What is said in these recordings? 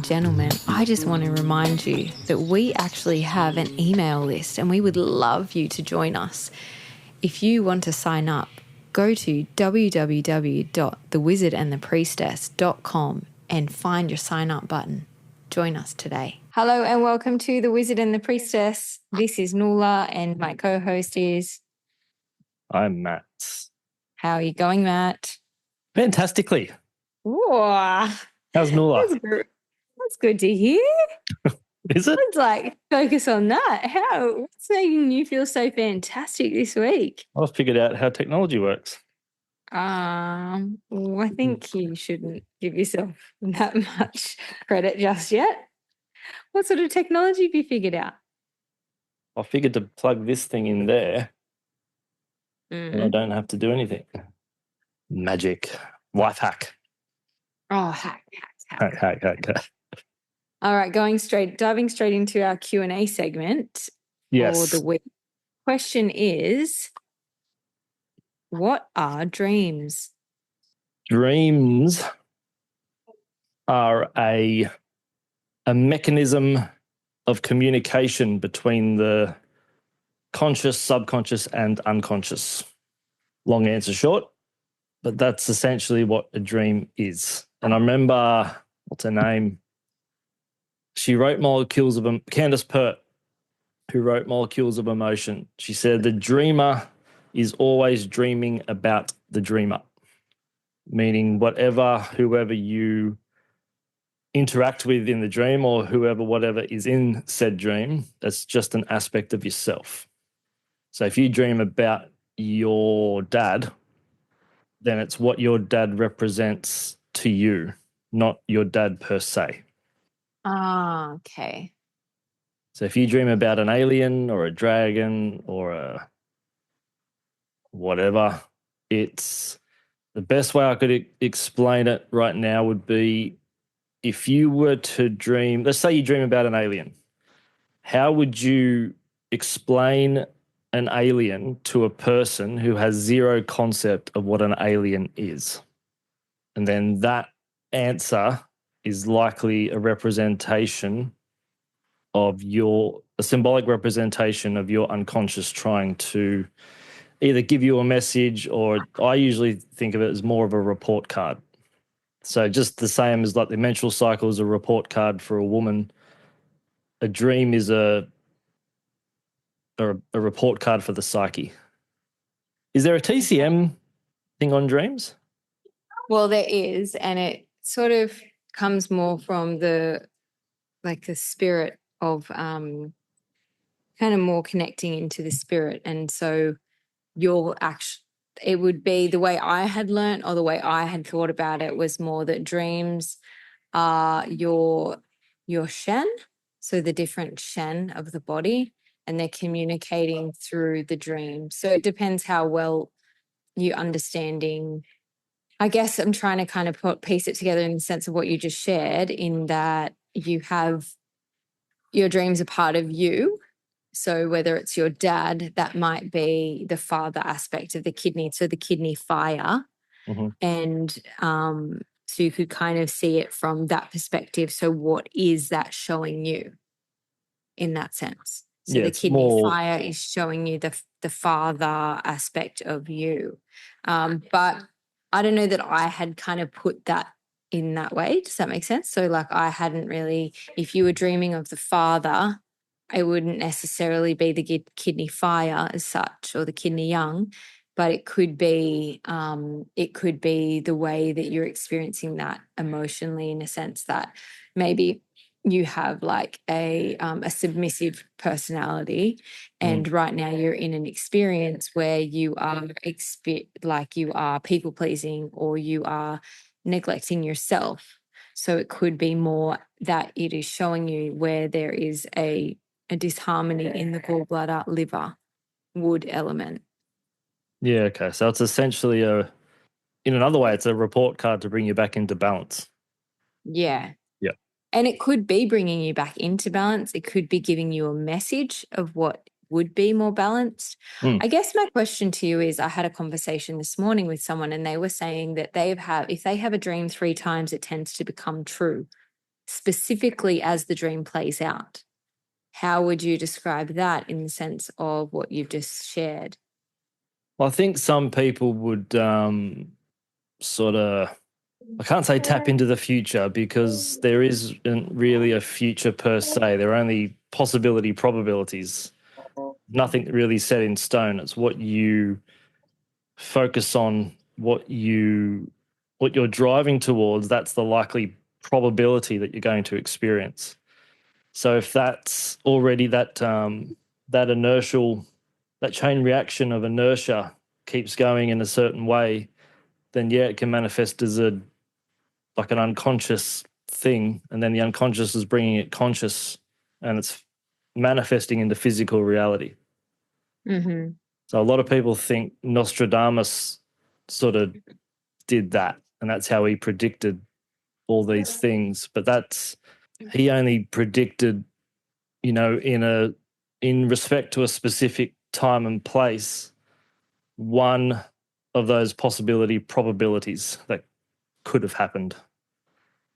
gentlemen, I just want to remind you that we actually have an email list and we would love you to join us. If you want to sign up, go to www.thewizardandthepriestess.com and find your sign up button. Join us today. Hello and welcome to The Wizard and the Priestess. This is Nuala and my co-host is... I'm Matt. How are you going, Matt? Fantastically. Whoa. How's Nuala? That's good to hear. Is it? Let's focus on that. What's making you feel so fantastic this week? I've figured out how technology works. I think you shouldn't give yourself that much credit just yet. What sort of technology have you figured out? I figured to plug this thing in there and I don't have to do anything. Magic. Life hack. Oh, hack. Hack. All right, diving straight into our Q&A segment Yes. for the week. Question is, what are dreams? Dreams are a mechanism of communication between the conscious, subconscious, and unconscious. Long answer short, but that's essentially what a dream is. And I remember, what's her name? She wrote Candace Pert, who wrote Molecules of Emotion. She said, the dreamer is always dreaming about the dreamer, meaning whoever you interact with in the dream or whatever is in said dream, that's just an aspect of yourself. So if you dream about your dad, then it's what your dad represents to you, not your dad per se. Ah, okay. So if you dream about an alien or a dragon or a whatever, it's the best way I could explain it right now would be if you were to dream, let's say you dream about an alien, how would you explain an alien to a person who has zero concept of what an alien is? And then that answer is likely a symbolic representation of your unconscious trying to either give you a message, or I usually think of it as more of a report card. So just the same as like the menstrual cycle is a report card for a woman, a dream is a report card for the psyche. Is there a TCM thing on dreams? Well, there is, and it sort of comes more from the spirit of kind of more connecting into the spirit. And so it would be the way I had learnt or the way I had thought about it was more that dreams are your shen, so the different shen of the body, and they're communicating through the dream. So it depends how well you understanding. I guess I'm trying to kind of piece it together in the sense of what you just shared, in that you have your dreams are part of you. So whether it's your dad, that might be the father aspect of the kidney, so the kidney fire. Mm-hmm. And so you could kind of see it from that perspective. So what is that showing you in that sense? So the kidney fire is showing you the father aspect of you. But I don't know that I had kind of put that in that way. Does that make sense? So I hadn't really, if you were dreaming of the father, it wouldn't necessarily be the kidney fire as such or the kidney young, but it could be the way that you're experiencing that emotionally, in a sense that maybe you have a submissive personality, and right now you're in an experience where you are you are people pleasing or you are neglecting yourself. So it could be more that it is showing you where there is a disharmony in the gallbladder, liver, wood element. Yeah, okay. So it's essentially in another way, it's a report card to bring you back into balance. Yeah. Yeah. And it could be bringing you back into balance. It could be giving you a message of what would be more balanced. I guess my question to you is, I had a conversation this morning with someone and they were saying that if they have a dream 3 times, it tends to become true. specifically as the dream plays out. How would you describe that in the sense of what you've just shared? Well, I think some people would sort of, I can't say tap into the future because there isn't really a future per se. There are only probabilities. Nothing really set in stone. It's what you focus on, what you're driving towards. That's the likely probability that you're going to experience. So if that's already that inertial, that chain reaction of inertia keeps going in a certain way, then yeah, it can manifest as like an unconscious thing, and then the unconscious is bringing it conscious, and it's manifesting into physical reality. Mm-hmm. So a lot of people think Nostradamus sort of did that, and that's how he predicted all these things. But he only predicted, in respect to a specific time and place, one of those probabilities that could have happened.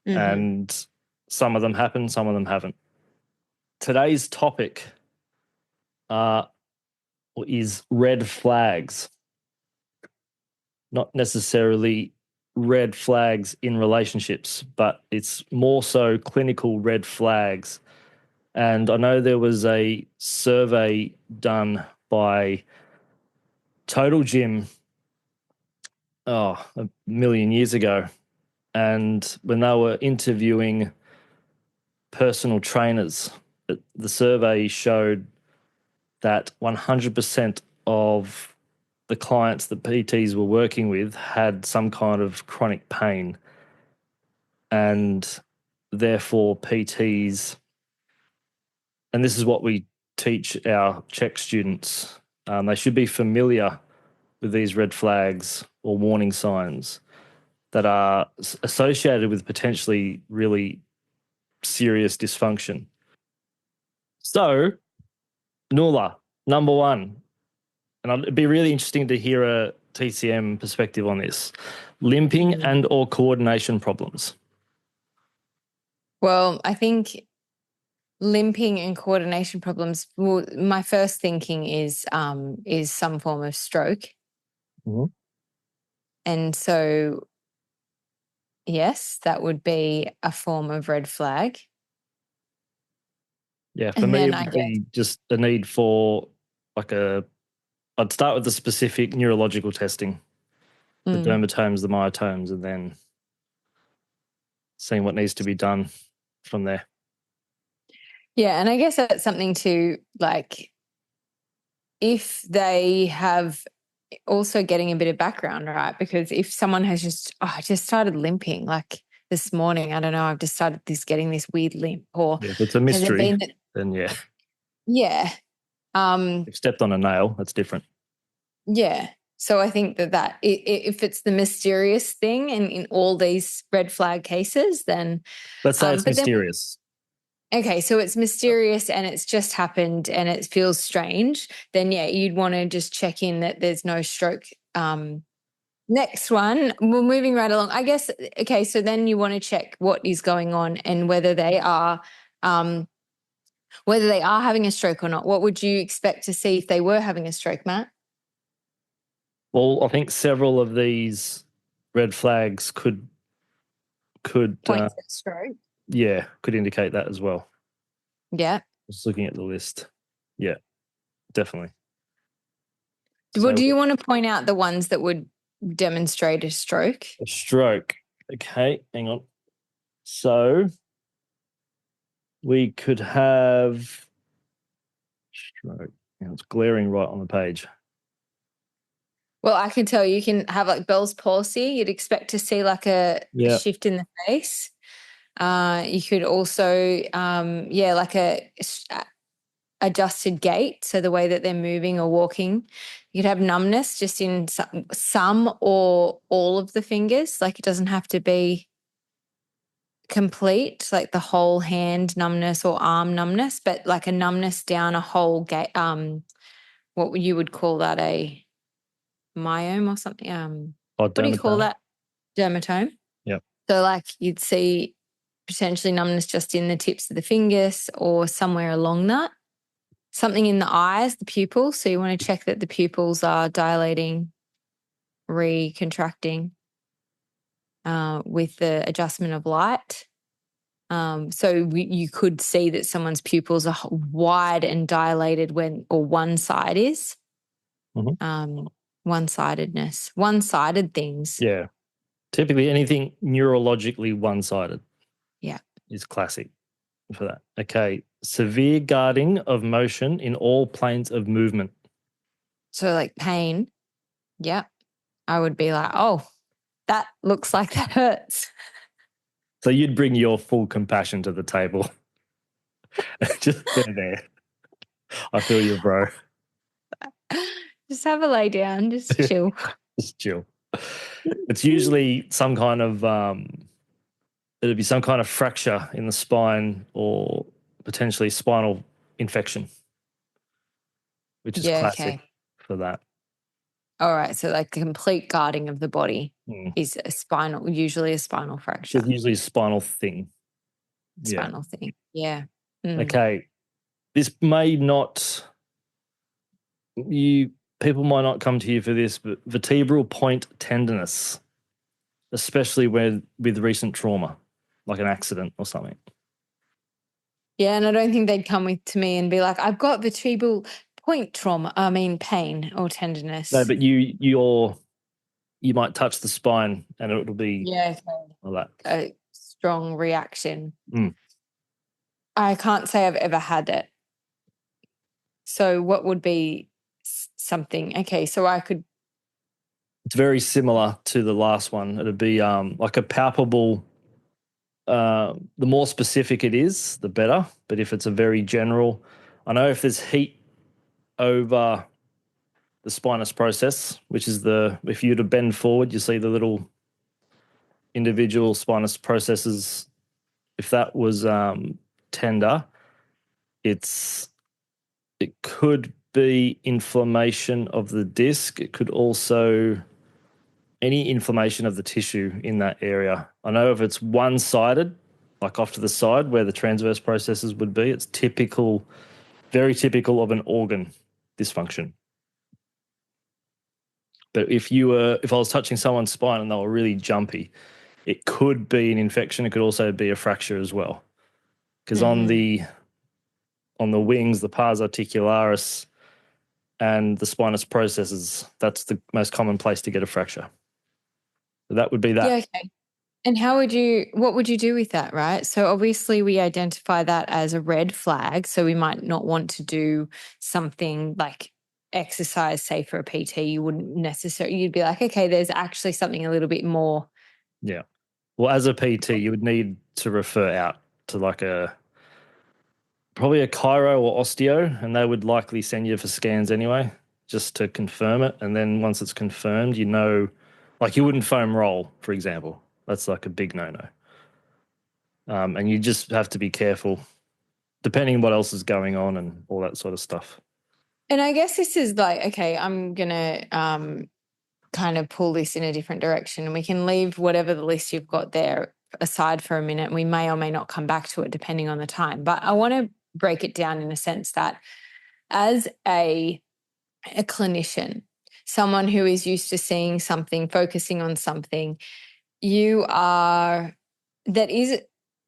Mm-hmm. And some of them happen, some of them haven't. Today's topic is red flags. Not necessarily red flags in relationships, but it's more so clinical red flags. And I know there was a survey done by Total Gym a million years ago. And when they were interviewing personal trainers, the survey showed that 100% of the clients that PTs were working with had some kind of chronic pain. And therefore PTs, and this is what we teach our check students, they should be familiar with these red flags or warning signs that are associated with potentially really serious dysfunction. So, Nuala, number one, and it'd be really interesting to hear a TCM perspective on this, limping and or coordination problems. Well, I think limping and coordination problems, well, my first thinking is some form of stroke. Mm-hmm. And so, yes, that would be a form of red flag. Yeah, for me, it would be just a need for I'd start with the specific neurological testing, the dermatomes, the myotomes, and then seeing what needs to be done from there. Yeah, and I guess that's something to, like, if they have also getting a bit of background, right? Because if someone has I just started limping, like this morning, I don't know, I've just started getting this weird limp, or if it's a mystery, then yeah. Yeah. You've stepped on a nail, that's different. Yeah. So I think that if it's the mysterious thing in all these red flag cases, then let's say it's mysterious. Okay, so it's mysterious and it's just happened and it feels strange, then yeah, you'd want to just check in that there's no stroke. Next one, we're moving right along. I guess, okay, so then you want to check what is going on and whether they are having a stroke or not. What would you expect to see if they were having a stroke, Matt? Well, I think several of these red flags could point to stroke. Yeah, could indicate that as well. Yeah. Just looking at the list. Yeah, definitely. Well, do you want to point out the ones that would demonstrate a stroke? A stroke. Okay, hang on. So we could have stroke. It's glaring right on the page. Well, I can tell you can have like Bell's palsy. You'd expect to see like a shift in the face. You could also, like a adjusted gait. So the way that they're moving or walking. You could have numbness just in some or all of the fingers. Like it doesn't have to be complete, like the whole hand numbness or arm numbness, but like a numbness down a whole gait. What you would call that, a myome or something? What do you call that? Dermatome. Yep. So like you'd see potentially numbness just in the tips of the fingers or somewhere along that. Something in the eyes, the pupils. So you want to check that the pupils are dilating, recontracting with the adjustment of light. So you could see that someone's pupils are wide and dilated or one side is. Mm-hmm. One-sided things. Yeah. Typically anything neurologically one-sided. Yeah. Is classic for that. Okay. Severe guarding of motion in all planes of movement. So like pain. Yeah. I would be like, oh, that looks like that hurts. So you'd bring your full compassion to the table. Just there. I feel you, bro. Just have a lay down, just chill. Just chill. It's usually some kind of it'd be some kind of fracture in the spine or potentially spinal infection, which is classic for that. All right, so like complete guarding of the body is usually a spinal fracture. It's usually a spinal thing. Spinal thing, yeah. Okay, this may not. People might not come to you for this, but vertebral point tenderness, especially with recent trauma, like an accident or something. Yeah, and I don't think they'd come to me and be like, "I've got vertebral point trauma. I mean, pain or tenderness." No, but you might touch the spine and it'll be like that. A strong reaction. I can't say I've ever had it. So what would be something? Okay, so I could. It's very similar to the last one. It'd be like a palpable. The more specific it is, the better. But if it's a very general, I know if there's heat over the spinous process, which is if you were to bend forward, you see the little individual spinous processes. If that was tender, it could be inflammation of the disc. It could also any inflammation of the tissue in that area. I know if it's one-sided, like off to the side where the transverse processes would be, it's very typical of an organ dysfunction. But if I was touching someone's spine and they were really jumpy, it could be an infection. It could also be a fracture as well. Because on the wings, the pars articularis and the spinous processes, that's the most common place to get a fracture. So that would be that. Yeah, okay. And what would you do with that, right? So obviously we identify that as a red flag. So we might not want to do something like exercise, say for a PT. You wouldn't necessarily, you'd be like, okay, there's actually something a little bit more. Yeah. Well, as a PT, you would need to refer out to probably a chiro or osteo, and they would likely send you for scans anyway, just to confirm it. And then once it's confirmed, like you wouldn't foam roll, for example. That's like a big no-no. And you just have to be careful, depending on what else is going on and all that sort of stuff. And I guess this is like, okay, I'm going to kind of pull this in a different direction, and we can leave whatever the list you've got there aside for a minute. We may or may not come back to it depending on the time. But I want to break it down in a sense that as a clinician, someone who is used to seeing something, focusing on something, that is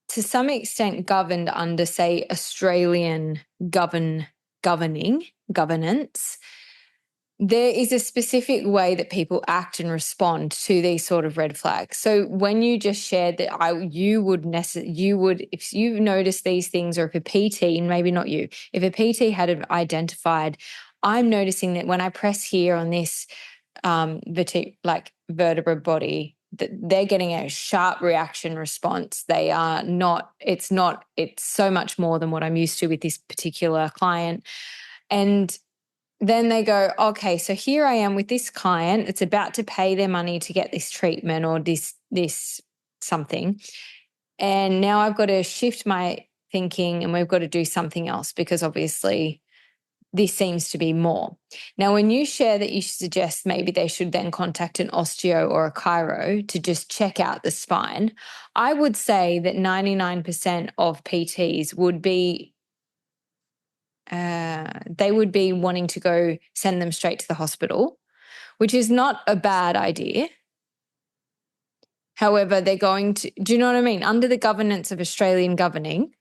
to some extent governed under, say, Australian governance. There is a specific way that people act and respond to these sort of red flags. So when you just shared that if you've noticed these things, or if a PT, and maybe not you, if a PT had identified, I'm noticing that when I press here on this vertebra body, that they're getting a sharp reaction response. It's so much more than what I'm used to with this particular client. And then they go, okay, so here I am with this client. It's about to pay their money to get this treatment or this something. And now I've got to shift my thinking and we've got to do something else because obviously this seems to be more. Now, when you share that you suggest maybe they should then contact an osteo or a chiro to just check out the spine, I would say that 99% of PTs would be they would be wanting to go send them straight to the hospital, which is not a bad idea. However, they're going to, do you know what I mean? Under the governance of Australian governing,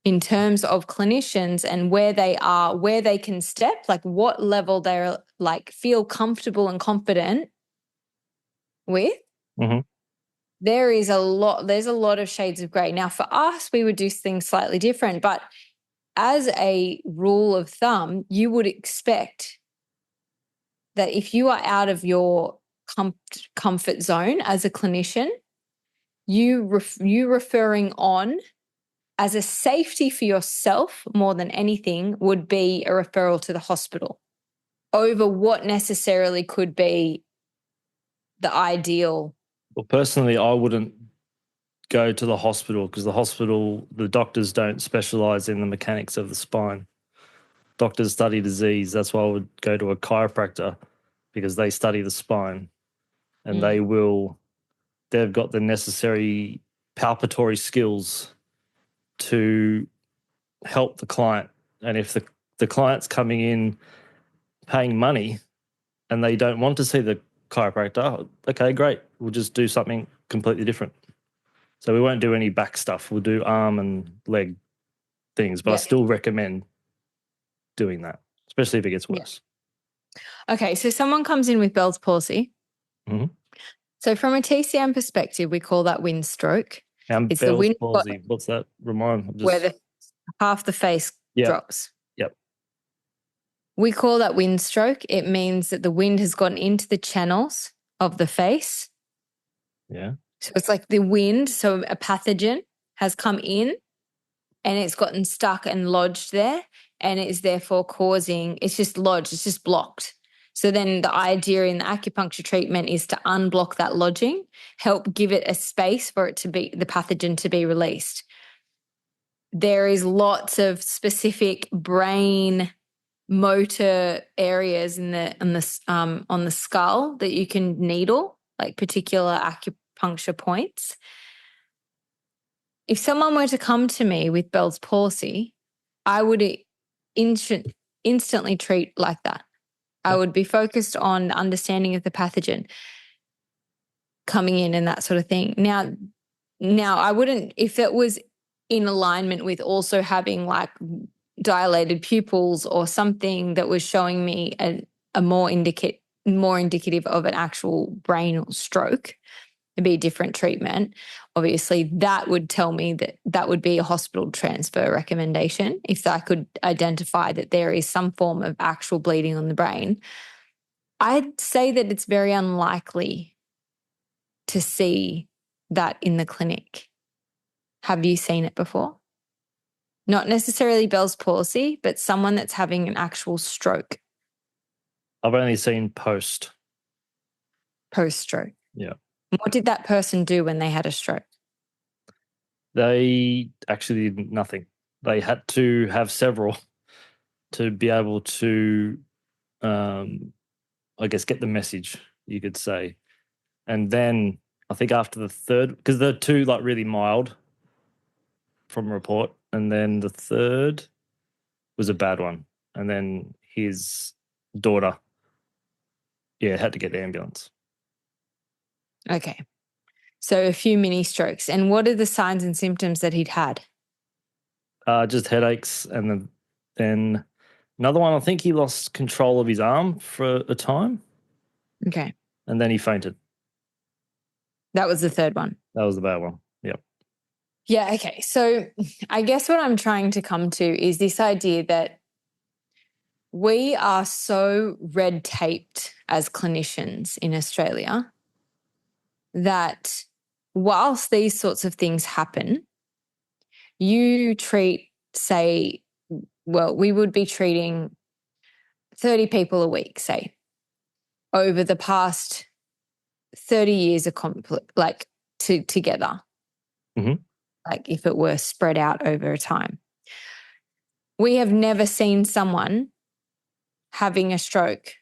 in terms of clinicians and where they are, where they can step, like what level they're like feel comfortable and confident with, there's a lot of shades of grey. Now, for us, we would do things slightly different, but as a rule of thumb, you would expect that if you are out of your comfort zone as a clinician, you referring on as a safety for yourself more than anything would be a referral to the hospital over what necessarily could be the ideal. Well, personally, I wouldn't go to the hospital because the doctors don't specialize in the mechanics of the spine. Doctors study disease. That's why I would go to a chiropractor because they study the spine and they've got the necessary palpatory skills to help the client. And if the client's coming in paying money and they don't want to see the chiropractor, okay, great. We'll just do something completely different. So we won't do any back stuff. We'll do arm and leg things, but I still recommend doing that, especially if it gets worse. Okay, so someone comes in with Bell's palsy. So from a TCM perspective, we call that wind stroke. It's Bell's the wind palsy. What's that? Where half the face drops. Yep. We call that wind stroke. It means that the wind has gotten into the channels of the face. Yeah. So it's like the wind, so a pathogen has come in and it's gotten stuck and lodged there, and it is therefore it's just lodged, it's just blocked. So then the idea in the acupuncture treatment is to unblock that lodging, help give it a space for it to be, the pathogen to be released. There is lots of specific brain motor areas on the skull that you can needle, like particular acupuncture points. If someone were to come to me with Bell's palsy, I would instantly treat like that. I would be focused on understanding of the pathogen coming in and that sort of thing. Now I wouldn't, if it was in alignment with also having like dilated pupils or something that was showing me a more indicative of an actual brain or stroke, it'd be a different treatment. Obviously, that would tell me that would be a hospital transfer recommendation if I could identify that there is some form of actual bleeding on the brain. I'd say that it's very unlikely to see that in the clinic. Have you seen it before? Not necessarily Bell's palsy, but someone that's having an actual stroke. I've only seen post-stroke. Yeah. What did that person do when they had a stroke? They actually did nothing. They had to have several to be able to, I guess, get the message, you could say. And then I think after the third, because they're two like really mild from report, and then the third was a bad one. And then his daughter, had to get the ambulance. Okay. So a few mini strokes. And what are the signs and symptoms that he'd had? Just headaches, and then another one, I think he lost control of his arm for a time. Okay. And then he fainted. That was the third one. That was the bad one. Yep. Yeah, okay. So I guess what I'm trying to come to is this idea that we are so red taped as clinicians in Australia that whilst these sorts of things happen, you treat, say, well, we would be treating 30 people a week, say, over the past 30 years of together. Mm-hmm. Like if it were spread out over time. We have never seen someone having a stroke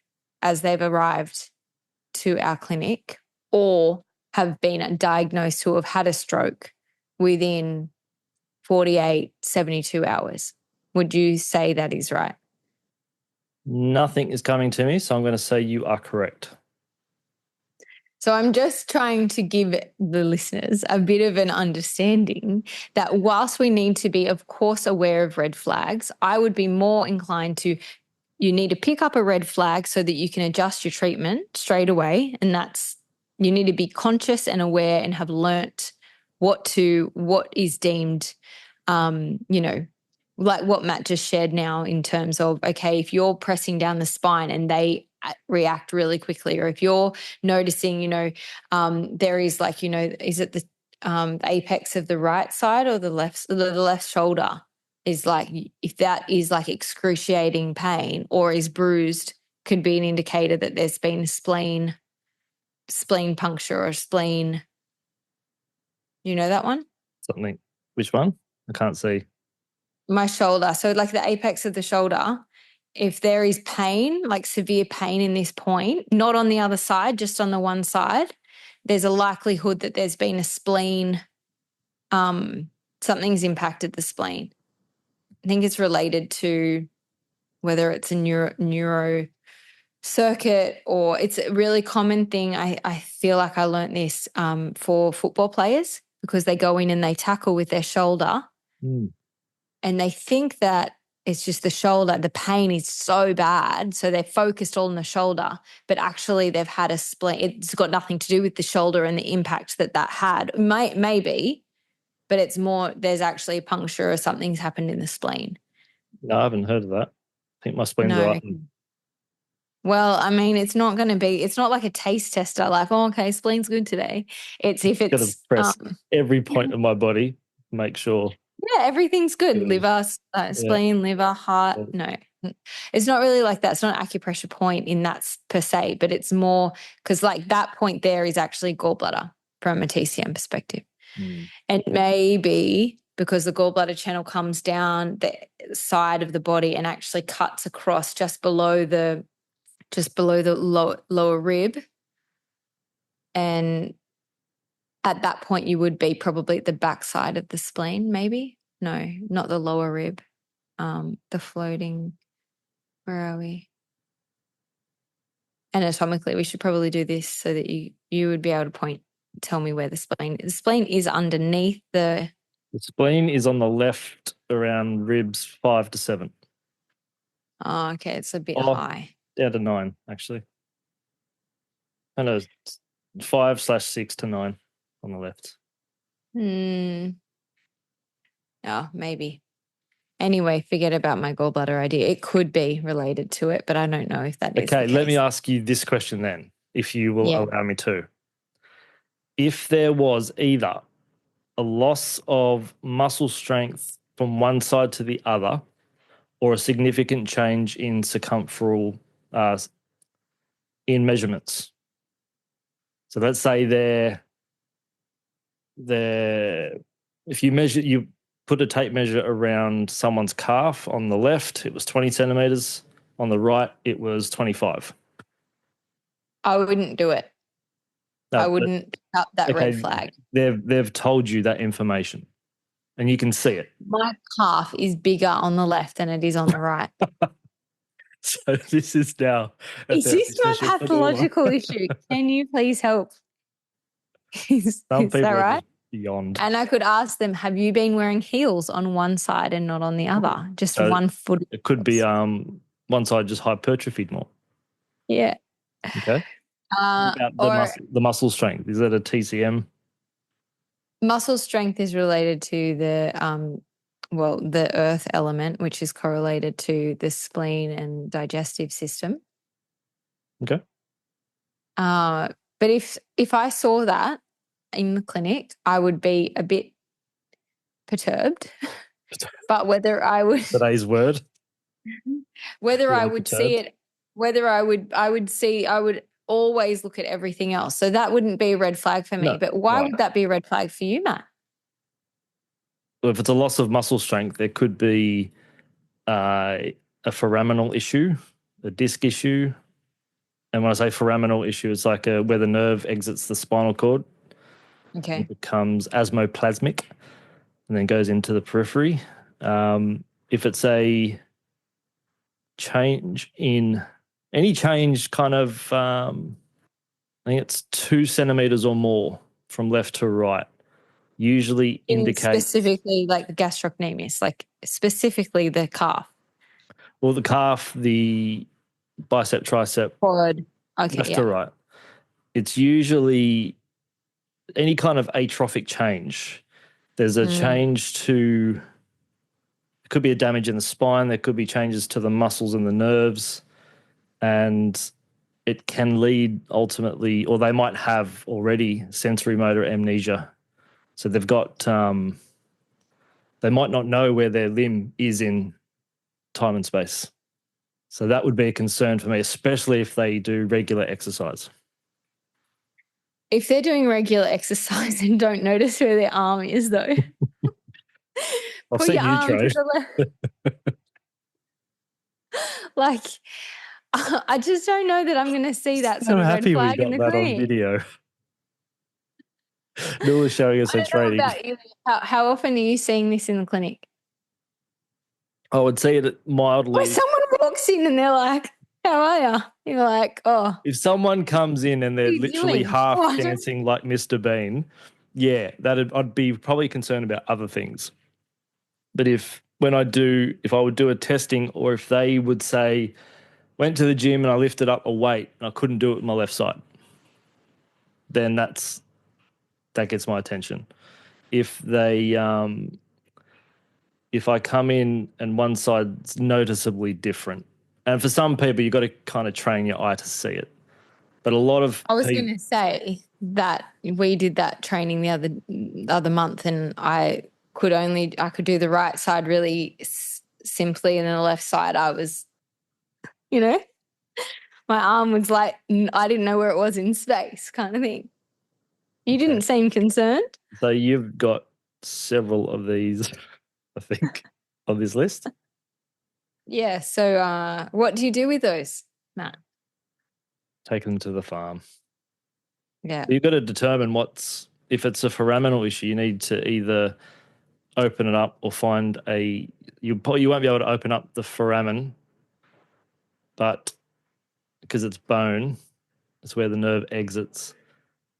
as they've arrived to our clinic, or have been diagnosed to have had a stroke within 48, 72 hours. Would you say that is right? Nothing is coming to me, so I'm going to say you are correct. So I'm just trying to give the listeners a bit of an understanding that whilst we need to be, of course, aware of red flags, I would be more inclined to, you need to pick up a red flag so that you can adjust your treatment straight away. And that's, you need to be conscious and aware and have learnt what is deemed, like what Matt just shared now in terms of, okay, if you're pressing down the spine and they react really quickly, or if you're noticing, there is like, is it the apex of the right side or the left shoulder is like, if that is like excruciating pain or is bruised, could be an indicator that there's been spleen puncture or spleen. You know that one? Something. Which one? I can't see. My shoulder. So like the apex of the shoulder, if there is pain, like severe pain in this point, not on the other side, just on the one side, there's a likelihood that there's been a spleen, something's impacted the spleen. I think it's related to whether it's a neuro circuit, or it's a really common thing. I feel like I learned this for football players, because they go in and they tackle with their shoulder and they think that it's just the shoulder. The pain is so bad, so they're focused on the shoulder, but actually they've had a spleen. It's got nothing to do with the shoulder and the impact that had. Maybe, but it's more, there's actually a puncture or something's happened in the spleen. No, I haven't heard of that. I think my spleen's all right. Well, I mean, it's not like a taste tester, like, oh, okay, spleen's good today. It's if it's got to press every point of my body, make sure. Yeah, everything's good. Liver, spleen, liver, heart. No, it's not really like that. It's not an acupressure point in that per se, but it's more because like that point there is actually gallbladder from a TCM perspective. And maybe because the gallbladder channel comes down the side of the body and actually cuts across just below the lower rib. And at that point, you would be probably at the back side of the spleen, maybe. No, not the lower rib. The floating, where are we? Anatomically, we should probably do this so that you would be able to tell me where the spleen is. The spleen is underneath the... The spleen is on the left around ribs 5 to 7. Oh, okay. It's a bit high. Down to 9, actually. I know, 5/6 to 9 on the left. Oh, maybe. Anyway, forget about my gallbladder idea. It could be related to it, but I don't know if that is the Okay, case. let me ask you this question then, if you will allow me to. If there was either a loss of muscle strength from one side to the other, or a significant change in circumferential in measurements. So let's say if you put a tape measure around someone's calf on the left, it was 20 centimeters. On the right, it was 25. I wouldn't do it. I wouldn't pick up that red flag. They've told you that information, and you can see it. My calf is bigger on the left than it is on the right. So this is now... Is this my pathological issue? Can you please help? Is that right? Beyond. And I could ask them, have you been wearing heels on one side and not on the other? Just one foot. It could be one side just hypertrophied more. Yeah. Okay. About the muscle strength. Is that a TCM? Muscle strength is related to the earth element, which is correlated to the spleen and digestive system. Okay. But if I saw that in the clinic, I would be a bit perturbed. But whether I would... Today's word. Whether I would see it, whether I would always look at everything else. So that wouldn't be a red flag for me. No, but why would that be a red flag for you, Matt? Well, if it's a loss of muscle strength, there could be a foraminal issue a disc issue. And when I say foraminal issue, it's like where the nerve exits the spinal cord. Okay. It becomes asmoplasmic and then goes into the periphery. If it's a change in any change kind of, I think it's 2 centimeters or more from left to right, usually indicates specifically like the gastrocnemius, like specifically the calf. Well, the calf, the bicep, tricep, forward, okay, left to right. It's usually any kind of atrophic change. There's a change to, it could be a damage in the spine. There could be changes to the muscles and the nerves, and it can lead ultimately, or they might have already sensory motor amnesia. So they've got, they might not know where their limb is in time and space. So that would be a concern for me, especially if they do regular exercise. If they're doing regular exercise and don't notice where their arm is, though, put your arm to the left. Like, I just don't know that I'm going to see that sort of red flag in the clinic. I'm happy we got that on video. Noula's showing us her training. About you. How often are you seeing this in the clinic? I would see it mildly. When someone walks in and they're like, how are you? You're like, oh. If someone comes in and they're literally half dancing like Mr. Bean, yeah, I'd be probably concerned about other things. But if I would do a testing, or if they would say, went to the gym and I lifted up a weight and I couldn't do it with my left side, then that gets my attention. If they if I come in and one side's noticeably different, and for some people you've got to kind of train your eye to see it. But a lot of I was going to say that we did that training the other month, and I could do the right side really simply, and then the left side I was, my arm was like, I didn't know where it was in space, kind of thing. You didn't seem concerned. So you've got several of these, I think, on this list. Yeah. So what do you do with those, Matt? Take them to the farm. Yeah. So you've got to determine if it's a foraminal issue, you need to either open it up or find you won't be able to open up the foramen, but because it's bone, it's where the nerve exits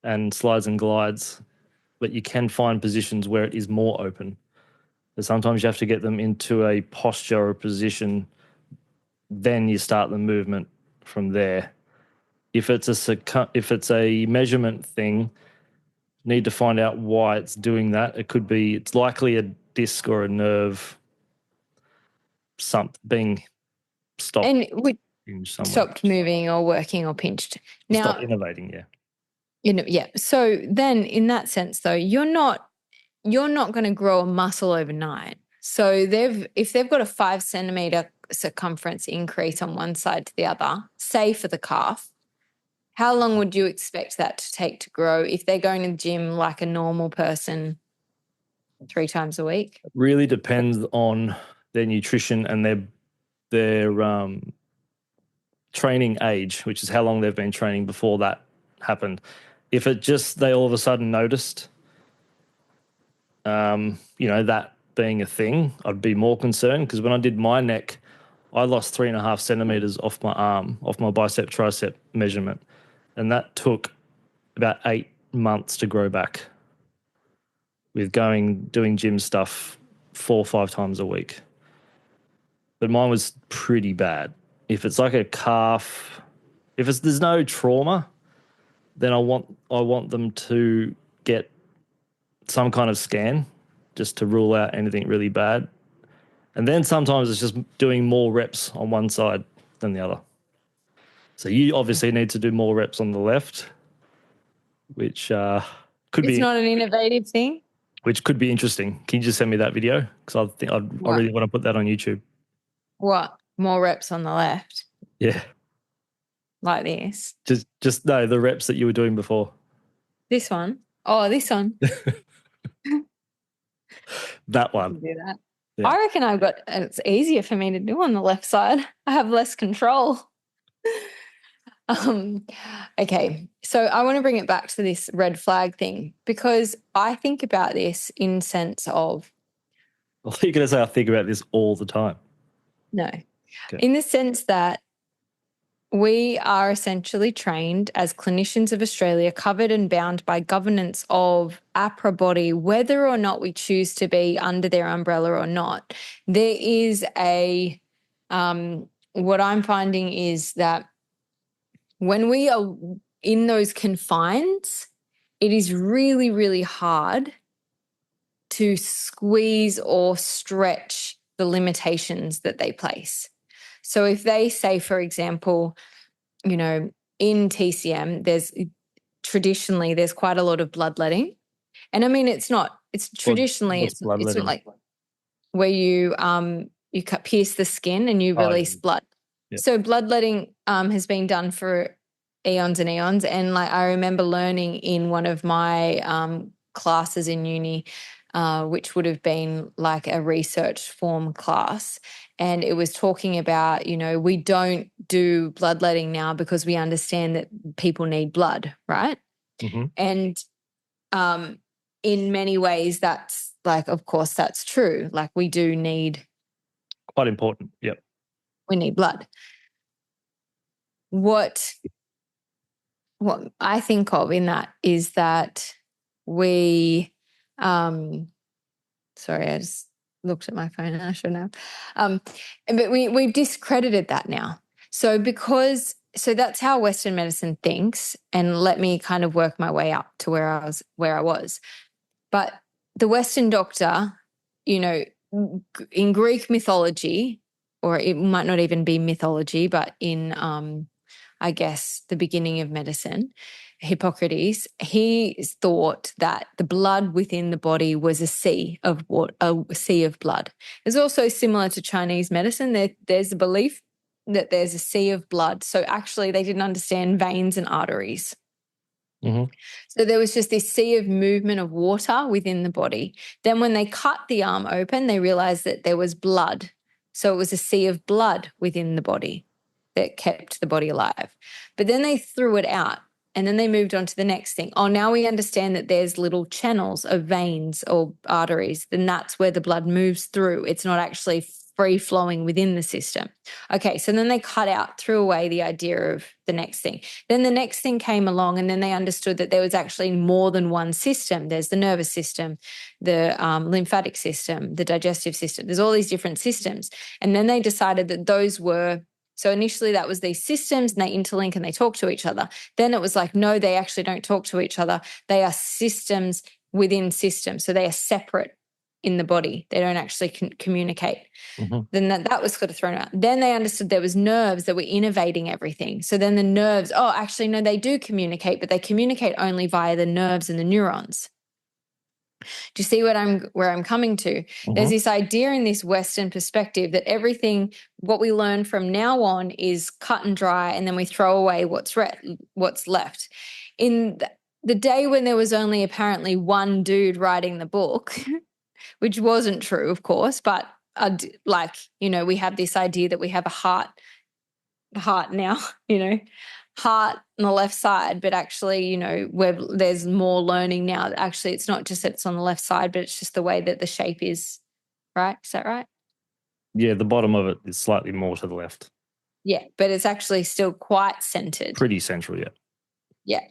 and slides and glides, but you can find positions where it is more open. So sometimes you have to get them into a posture or a position, then you start the movement from there. If it's a measurement thing, need to find out why it's doing that. It's likely a disc or a nerve being stopped. And stopped moving or working or pinched. Now, stop innovating, yeah. Yeah. So then in that sense though, you're not going to grow a muscle overnight. So if they've got a 5 centimeter circumference increase on one side to the other, say for the calf, how long would you expect that to take to grow if they're going to the gym like a normal person 3 times a week? It really depends on their nutrition and their training age, which is how long they've been training before that happened. If they all of a sudden noticed, that being a thing, I'd be more concerned, because when I did my neck, I lost 3.5 centimeters off my arm, off my bicep tricep measurement. And that took about 8 months to grow back with doing gym stuff 4 or 5 times a week. But mine was pretty bad. If it's like a calf, there's no trauma, then I want them to get some kind of scan just to rule out anything really bad. And then sometimes it's just doing more reps on one side than the other. So you obviously need to do more reps on the left, which could be... It's not an innovative thing? Which could be interesting. Can you just send me that video? Because I really want to put that on YouTube. What? More reps on the left? Yeah. Like this? Just no, the reps that you were doing before. This one? Oh, this one. That one. Do that. Yeah. I reckon it's easier for me to do on the left side. I have less control. Okay, so I want to bring it back to this red flag thing, because I think about this in sense of... Well, you're going to say I think about this all the time. No. Okay. In the sense that we are essentially trained as clinicians of Australia, covered and bound by governance of APRA body, whether or not we choose to be under their umbrella or not. There is what I'm finding is that when we are in those confines, it is really, really hard to squeeze or stretch the limitations that they place. So if they say, for example, in TCM, there's quite a lot of bloodletting. And I mean, it's traditionally, it's not like where you pierce the skin and you release blood. Yep. So bloodletting has been done for eons and eons. And like, I remember learning in one of my classes in uni, which would have been like a research form class. And it was talking about, we don't do bloodletting now because we understand that people need blood, right? Mm-hmm. And in many ways, that's like, of course, that's true. Like, we do need... Quite important, yep. We need blood. What I think of in that is that we... sorry, I just looked at my phone and I shouldn't have. But we've discredited that now. So that's how Western medicine thinks, and let me kind of work my way up to where I was. But the Western doctor, in Greek mythology, or it might not even be mythology, but in, I guess, the beginning of medicine, Hippocrates, he thought that the blood within the body was a sea of blood. It's also similar to Chinese medicine. There's a belief that there's a sea of blood. So actually they didn't understand veins and arteries. Mm-hmm. So there was just this sea of movement of water within the body. Then when they cut the arm open, they realized that there was blood. So it was a sea of blood within the body that kept the body alive. But then they threw it out, and then they moved on to the next thing. Oh, now we understand that there's little channels of veins or arteries. Then that's where the blood moves through. It's not actually free flowing within the system. Okay, so then they threw away the idea of the next thing. Then the next thing came along, and then they understood that there was actually more than one system. There's the nervous system, the lymphatic system, the digestive system. There's all these different systems. And then they decided that those were... So initially that was these systems, and they interlink and they talk to each other. Then it was like, no, they actually don't talk to each other. They are systems within systems. So they are separate in the body. They don't actually communicate. Mm-hmm. Then that was sort of thrown out. Then they understood there was nerves that were innervating everything. So then the nerves, actually, no, they do communicate, but they communicate only via the nerves and the neurons. Do you see where I'm coming to? Mm-hmm. There's this idea in this Western perspective that everything, what we learn from now on, is cut and dry, and then we throw away what's left. In the day when there was only apparently one dude writing the book, which wasn't true, of course, but we have this idea that we have a heart now, heart on the left side, but actually, there's more learning now. Actually, it's not just that it's on the left side, but it's just the way that the shape is, right? Is that right? Yeah, the bottom of it is slightly more to the left. Yeah, but it's actually still quite centered. Pretty central, yeah. Yeah.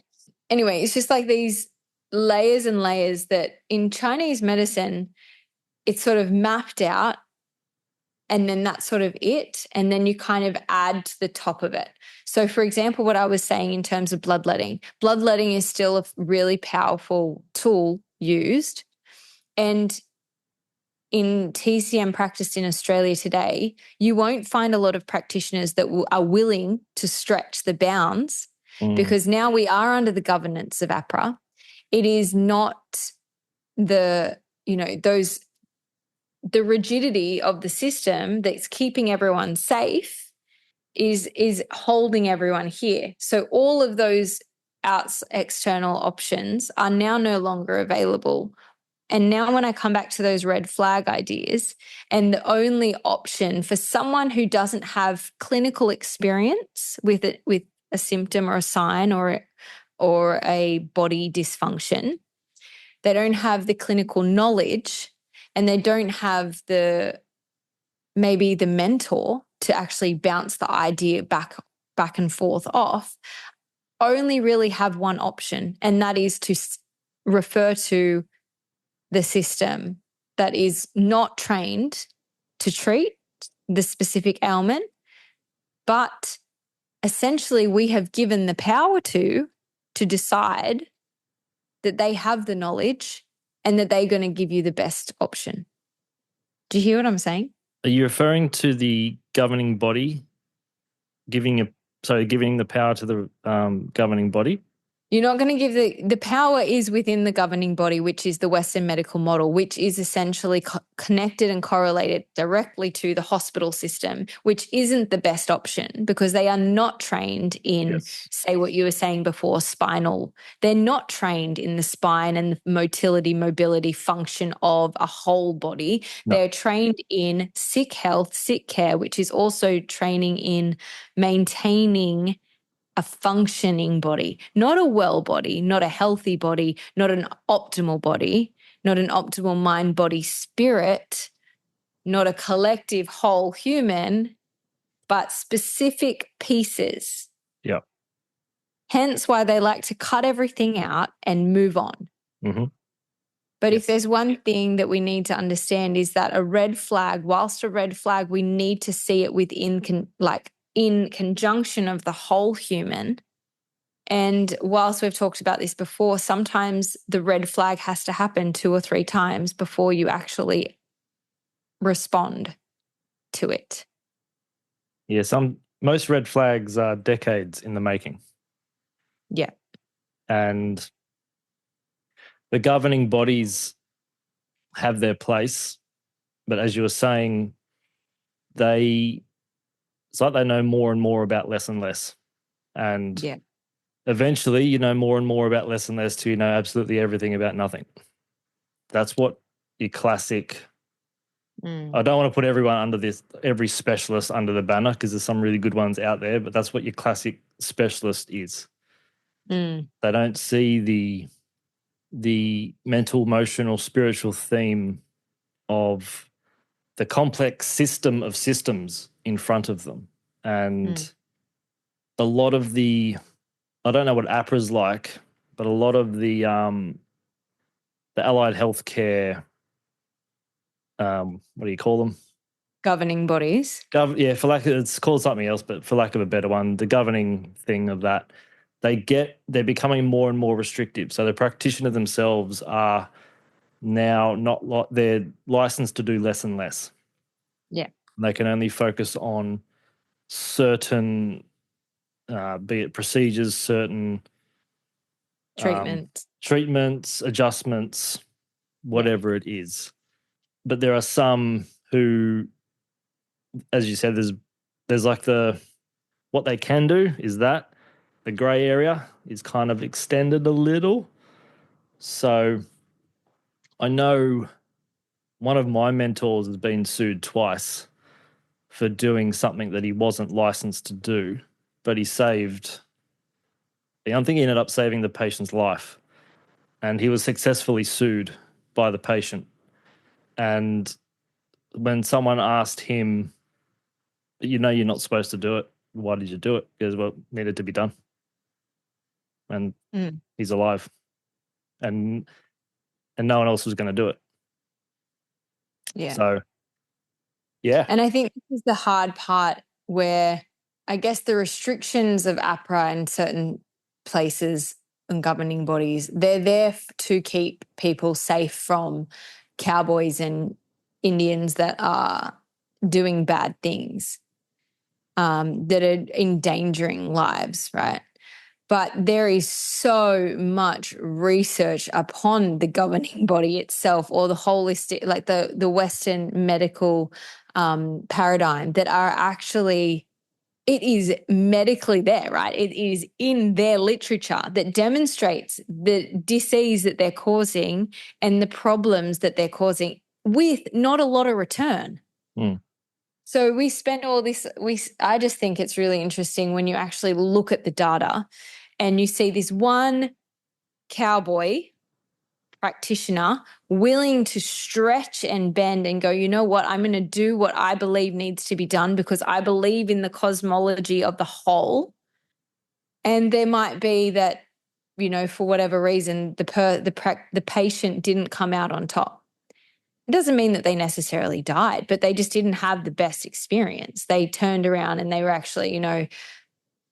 Anyway, it's just like these layers and layers that in Chinese medicine, it's sort of mapped out, and then that's sort of it. And then you kind of add to the top of it. So, for example, what I was saying in terms of bloodletting is still a really powerful tool used. And in TCM practiced in Australia today, you won't find a lot of practitioners that are willing to stretch the bounds, because now we are under the governance of APRA. It is not the rigidity of the system that's keeping everyone safe is holding everyone here. So all of those external options are now no longer available And now when I come back to those red flag ideas, and the only option for someone who doesn't have clinical experience with it, with a symptom or a sign or a body dysfunction, they don't have the clinical knowledge, and they don't have maybe the mentor to actually bounce the idea back and forth off, only really have one option, and that is to refer to the system that is not trained to treat the specific ailment, but essentially we have given the power to decide that they have the knowledge and that they're going to give you the best option. Do you hear what I'm saying? Are you referring to the governing body giving the power to the governing body? You're not going to give the power is within the governing body, which is the Western medical model, which is essentially connected and correlated directly to the hospital system, which isn't the best option because they are not trained in, say what you were saying before, spinal. They're not trained in the spine and the mobility function of a whole body. No. They're trained in sick health, sick care, which is also training in maintaining a functioning body, not a well body, not a healthy body, not an optimal body, not an optimal mind, body, spirit, not a collective whole human, but specific pieces. Yeah. Hence why they like to cut everything out and move on. Mm-hmm. But if there's one thing that we need to understand is that a red flag, whilst a red flag, we need to see it within in conjunction of the whole human. And whilst we've talked about this before, sometimes the red flag has to happen 2 or 3 times before you actually respond to it. Yeah, most red flags are decades in the making. Yeah. And the governing bodies have their place, but as you were saying, it's like they know more and more about less and less. And eventually you know more and more about less and less till you know absolutely everything about nothing. That's what your classic... I don't want to put every specialist under the banner because there's some really good ones out there, but that's what your classic specialist is. They don't see the mental, emotional, spiritual theme of the complex system of systems in front of them. And a lot of I don't know what APRA's like, but a lot of the allied healthcare, what do you call them? Governing bodies. It's called something else, but for lack of a better one, the governing thing of that, they're becoming more and more restrictive. So the practitioner themselves are now they're licensed to do less and less. Yeah. They can only focus on certain, be it procedures, certain treatments, adjustments, whatever it is. But there are some who, as you said, there's like what they can do is that the grey area is kind of extended a little. So I know one of my mentors has been sued twice for doing something that he wasn't licensed to do, but I think he ended up saving the patient's life, and he was successfully sued by the patient. And when someone asked him, you're not supposed to do it, why did you do it? He goes, well, it needed to be done. And he's alive. And no one else was going to do it. Yeah. So, yeah. And I think this is the hard part where I guess the restrictions of APRA in certain places and governing bodies, they're there to keep people safe from cowboys and Indians that are doing bad things, that are endangering lives, right? But there is so much research upon the governing body itself, or the holistic, like the Western medical paradigm, that are actually it is medically there, right? It is in their literature that demonstrates the disease that they're causing and the problems that they're causing with not a lot of return. So we spend all this, I just think it's really interesting when you actually look at the data and you see this one cowboy practitioner willing to stretch and bend and go, you know what, I'm going to do what I believe needs to be done because I believe in the cosmology of the whole. And there might be that, you know, for whatever reason, the patient didn't come out on top. It doesn't mean that they necessarily died, but they just didn't have the best experience. They turned around and they were actually, you know,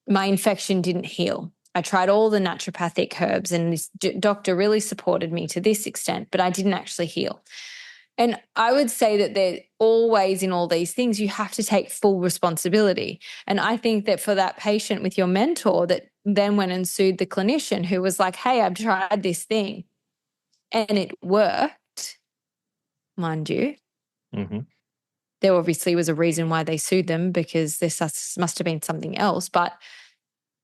my infection didn't heal. I tried all the naturopathic herbs and this doctor really supported me to this extent, but I didn't actually heal. And I would say that they're always in all these things, you have to take full responsibility. And I think that for that patient with your mentor that then went and sued the clinician who was like, hey, I've tried this thing and it worked, mind you. There obviously was a reason why they sued them because this must have been something else. But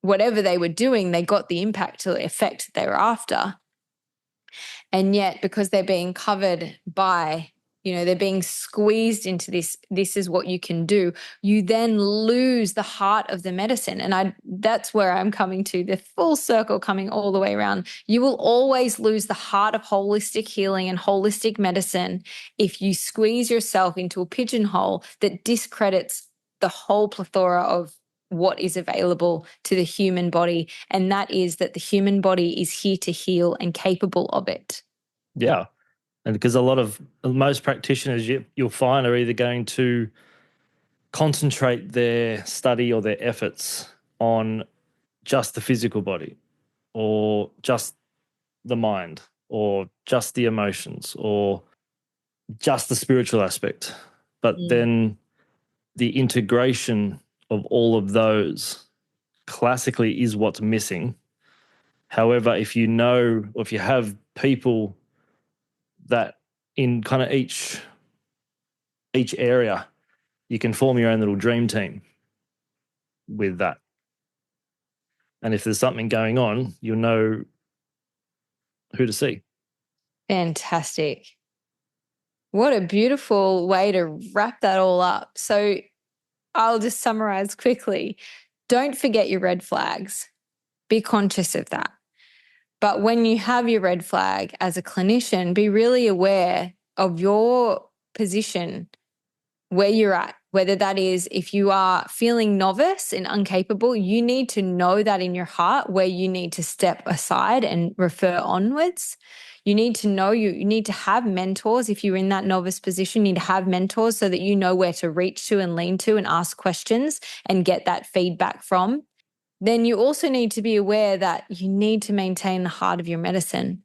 whatever they were doing, they got the impact to the effect they were after. And yet, because they're being covered by, you know, they're being squeezed into this is what you can do, you then lose the heart of the medicine. And that's where I'm coming to, the full circle coming all the way around. You will always lose the heart of holistic healing and holistic medicine if you squeeze yourself into a pigeonhole that discredits the whole plethora of what is available to the human body, and that is that the human body is here to heal and capable of it. Yeah, and because most practitioners you'll find are either going to concentrate their study or their efforts on just the physical body or just the mind or just the emotions or just the spiritual aspect, but then the integration of all of those classically is what's missing. However, if you know, or if you have people that in kind of each area, you can form your own little dream team with that. And if there's something going on, you'll know who to see. Fantastic. What a beautiful way to wrap that all up. So I'll just summarize quickly. Don't forget your red flags. Be conscious of that. But when you have your red flag as a clinician, be really aware of your position, where you're at, whether that is if you are feeling novice and incapable, you need to know that in your heart where you need to step aside and refer onwards. You need to know you need to have mentors. If you're in that novice position, you need to have mentors so that you know where to reach to and lean to and ask questions and get that feedback from. Then you also need to be aware that you need to maintain the heart of your medicine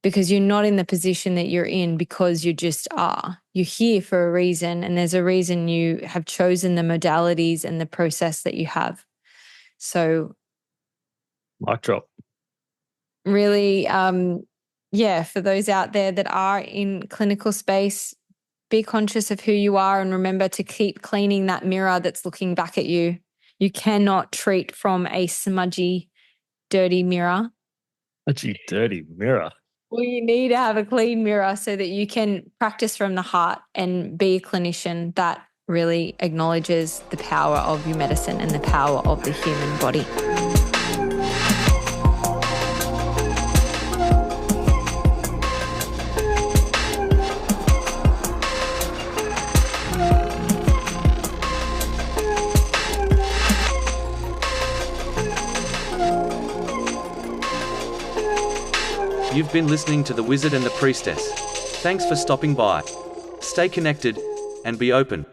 because you're not in the position that you're in because you just are. You're here for a reason, and there's a reason you have chosen the modalities and the process that you have. So, mic drop. Really, for those out there that are in clinical space, be conscious of who you are and remember to keep cleaning that mirror that's looking back at you. You cannot treat from a smudgy, dirty mirror. Smudgy, dirty mirror. Well, you need to have a clean mirror so that you can practice from the heart and be a clinician that really acknowledges the power of your medicine and the power of the human body. You've been listening to The Wizard and the Priestess. Thanks for stopping by. Stay connected and be open.